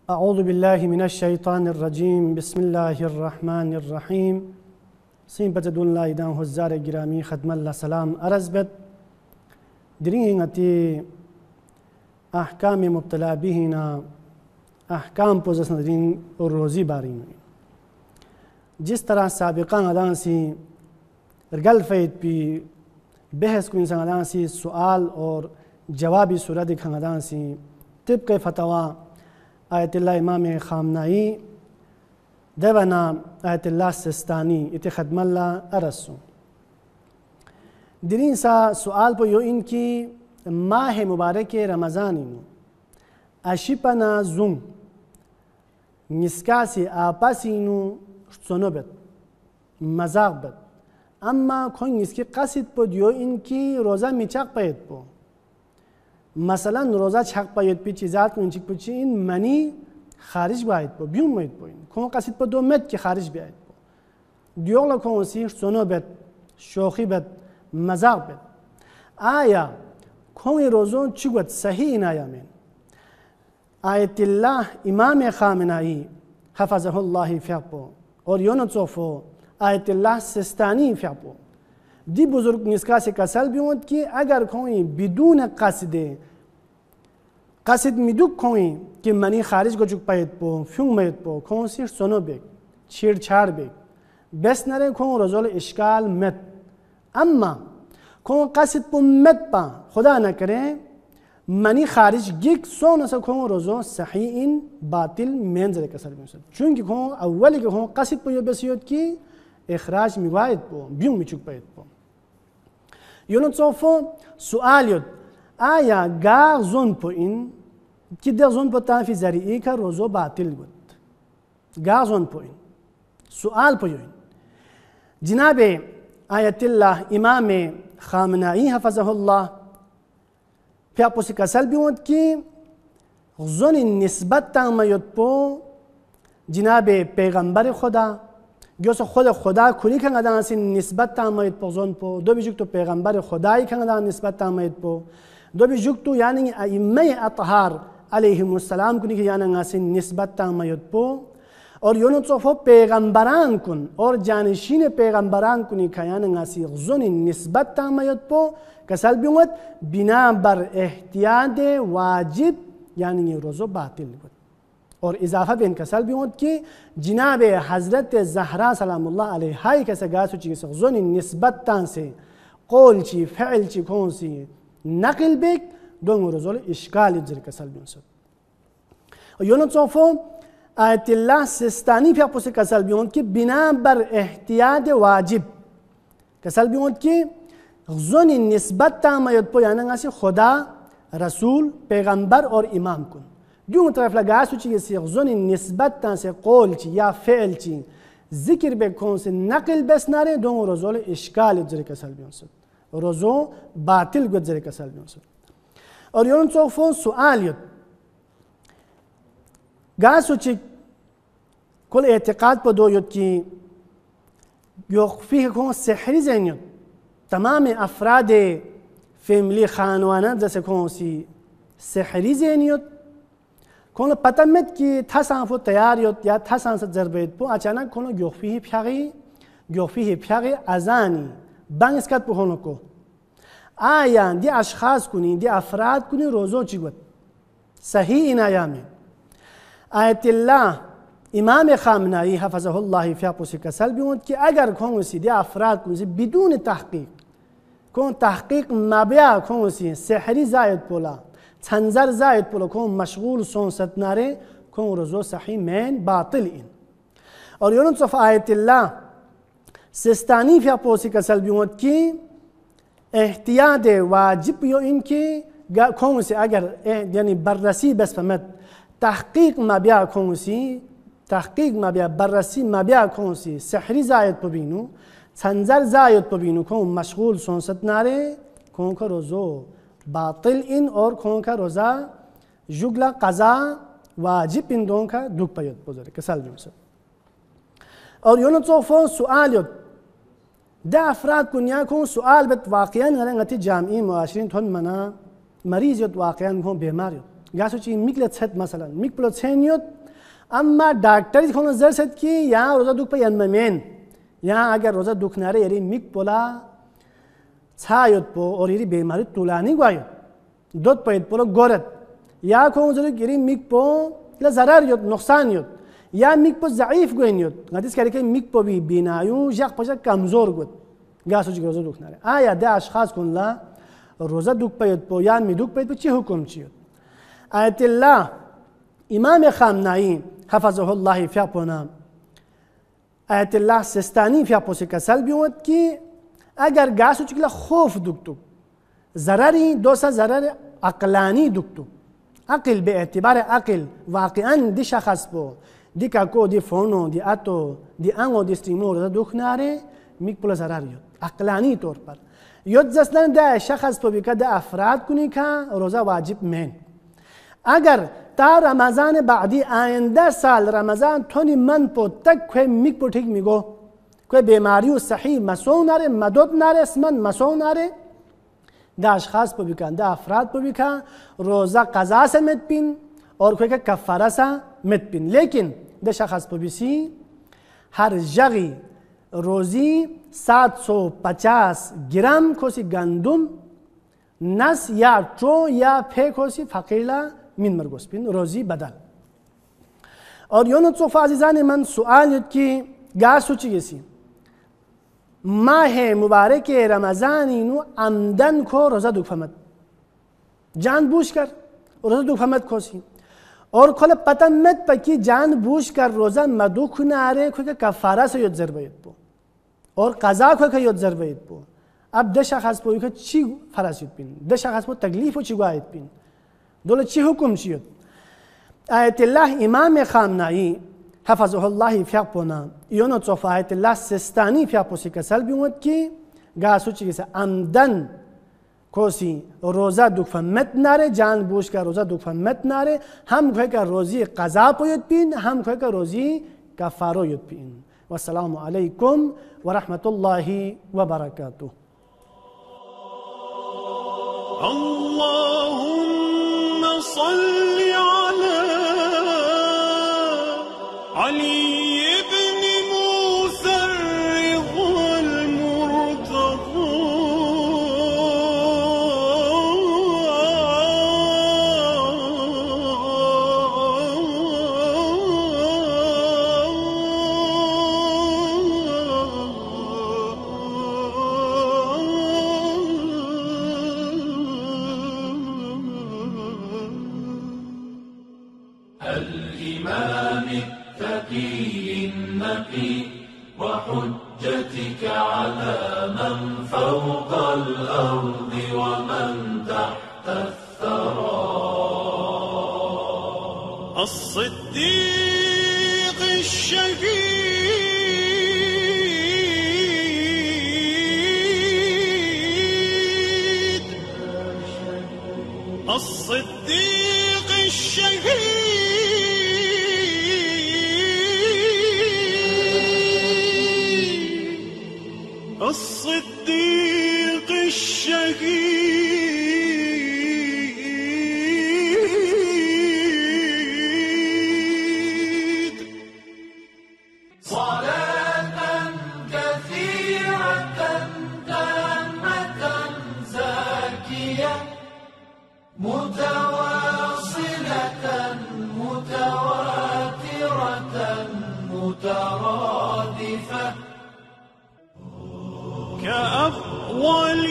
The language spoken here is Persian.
اعوذ بالله من الشیطان الرجیم بسم الله الرحمن الرحیم. سیم بجدون لایدان حضار گرامی خدمت الله سلام عرض بد درینگتی احکام مبتلا بهینا احکام پوزس ندرین اور روزی بارین. جس طرح سابقا ادان سی رگل فید پی بحث کو انسان ادان سی سوال اور جوابی صورت کھن ادان سی طبق فتوا آیت اللہ امام خامنائی دیوانا آیت اللہ سستانی ات خدم اللہ ارسو درین سا سوال پو یو ان کی ماہ مبارک رمضان اینو اشیپنا زون نسکاسی آپاسی اینو سنو بد مزاق بد اما کن نسکی قصد پو دیو ان کی روزہ میچاق پاید پو مثلا روزه چاق باید پی چیزات کنچیک پچی این منی خارج باید با بیون باید با این کن قصد با 2 متر که خارج باید با دیولا کن سیر سونو بد شوخی بد مزاق بد آیا کن روزون چی گوید صحیح این آیا من آیت الله امام خامنائی حفظه الله فیقبو اور یونتوفو آیت الله سستانی فیقبو دی بزرگ نسکاسی کسل بیوند که اگر کوئی بدون قصد میدوک کوئی که منی خارج گوچک پاید پو فیون باید پو کون سیر سونو بیگ چیر چار بیگ بس نره کون رزول اشکال مت اما کون قصد پو مت پا خدا نکره منی خارج گیگ سون سا کون رزول صحیح این باطل منزل کسل بیوند چونکه کون اولی که کون قصد پو یو بسیود که اخراج میواید پو بیون میچک پاید پو یونتوفو سوال یود آیا گار زون پو این که در زون پو تانفی زریعی که روزو باطل بود گار زون پو این سوال پو این جناب آیت الله امام خامنائی حفظه الله پیا پوسی کسل بیوند که زون نسبت تانما یود پو جناب پیغمبر خدا گوش خدا کلی کنه دان سی نسبت تامید پوزون پو دو بیجوک تو پیغمبر خدایی کنه دان نسبت تامید پو دو بیجوک تو یعنی ائمه اطهار علیهم السلام کنی که یعنی سی نسبت تامید پو اور یونو تو پیغمبران کن اور جانشین پیغمبران کنی که یعنی سی زون نسبت تامید پو کسل بیومد بنا بر احتیاط واجب یعنی روزو باطل بود اور اضافه به این کسل بیوند که جناب حضرت زهرا سلام الله علیها کسی گاسو چی کسی زون نسبت تان سے قول چی فعل چی کون سی نقل بک دون رزول اشکال جر کسل بیوند یونو توفو آیت الله سستانی پی اپوسی کسل بیوند که بنا بر احتیاط واجب کسل بیوند که زون نسبت تان ماید پو یعنی خدا رسول پیغمبر اور امام کن دیون طرف لگاسو چی سی زون نسبت تان سے قول چی یا فعل چی ذکر بکن سے نقل بس ناره دون رزول اشکال جری کسل بیونسد رزو باطل گد جری کسل بیونسد اور یون توفون سوال یود گاسو چی کل اعتقاد پا دو یود کی یخفیه کن سحری زین یود تمام افراد فیملی خانوانه جیسے کن سی سحری زین یود کون پتہ مت کی تھسان فو تیار یوت یا تھسان سے ضربت پو اچانک کون گوفی پیاغی ازانی بانگس کت پو هونو کو آیا دی اشخاص کنی دی افراد کنی روزو چی بود صحیح این آیامی آیت الله امام خامنائی حفظه الله فی اپوسی کسل بیوند که اگر کون سی دی افراد کنی بدون تحقیق کون تحقیق مبیا کون سی سحری زائد پولا تنظر زائد پولو کون مشغول سونست ناره کون رزو صحیح من باطل این اور یونن صف آیت الله سستانی فی اپوسی کسل بیوند کی احتیاط واجب یو این کی کون سی اگر یعنی بررسی بس فهمت تحقیق مبیا کون سی تحقیق مبیا بررسی مبیا کون سی سحری زائد ببینو تنظر زائد ببینو کون مشغول سونست ناره کون که رزو باطل این اور کون کا روزہ جگلا قضا واجب این دون کا دک پیاد بزرگ کسل بیمسد اور یونو توفون سوال یود ده افراد کنیا کون سوال بت واقعا غلنگتی جامعی معاشرین تون منا مریض یاد واقعا کن بیمار یاد گاسو چی میکلت ست مثلا میکلت سین یاد اما دکتری خون زر ست کی یا روزا دوک پی انمین یا اگر روزا دوک نره یری میک بولا چایت پو اور یری بیماری طولانی گویاد دوت پاید پولو گورد یا کون زر یری میک پو لا ضرر یاد نقصان یاد یا میک پو ضعیف گوین یاد قدیس کاری که میک پو بی بینایو جاک پوچا کمزور گود گاسو چی روزا دوک نره آیا ده اشخاص کن لا روزا دوک پاید پو یا می دوک پاید پو چی حکم چیاد آیت الله امام خامنه‌ای حفظه الله فیاپونا آیت الله سستانی فیاپوسی کسل بیومد که اگر گاسو چکلا خوف دکتو ضرری دوسا ضرر عقلانی دکتو عقل به اعتبار عقل واقعا دی شخص بو دی کاکو دی فونو دی اتو دی انگو دی استیمو روزا دکناره میک پولا ضرر یود عقلانی طور پر یود زستن ده شخص پو بیکا ده افراد کنی که روزا واجب مین اگر تا رمضان بعدی آینده سال رمضان تونی من پو تک کوئی میک پو ٹھیک میگو کوئی بیماری و صحیح مسو ناره مدد ناره اسمن مسو ناره ده اشخاص پو بیکن ده افراد پو بیکن روزا قضا سے مت پین اور کوئی که کفاره سے مت پین لیکن ده شخص پو بیسی هر جغی روزی 750 گرم کوسی گندم نس یا چو یا پی کوسی فقیلا مین مرگوس بین روزی بدل اور یونو صوف عزیزان من سوال یاد کی گاسو چی گسی ماہ مبارک رمضانی نو عمدن کو روزہ دوک فهمد جان بوش کر روزہ دوک فهمد کوسی اور کل پتہ مت پکی جان بوش کر روزہ مدوک ناره کوئی که کفاره سے یاد ضربیت بو اور قضا کوئی که یاد ضربیت بو اب ده شخص پوی که چی فرض یاد بین ده شخص پو تکلیف و چی گوید بین دول چی حکم چیود آیت الله امام خامنه‌ای حفظه الله فیاپونا یونو صوف آیت الله سستانی فیاپوسی کسل بیومد کی گاسو چی گسه عمدن کوسی روزه دوک فهمت ناره جان بوش که روزه دوک فهمت ناره هم کوئی که روزی قضا پوید بین هم کوئی که روزی کفارو ید بین و السلام علیکم و رحمت الله و برکاته اللهم صل على علي بن موسى الرضا المرتضى الإمام التقي النقي وحجتك على من فوق الأرض ومن تحت الثرى الصديق الشهيد الصديق الشهيد الصديق الشهيد صلاة كثيرة تامة زاكية متواصلة متواترة مترادفة كأفضل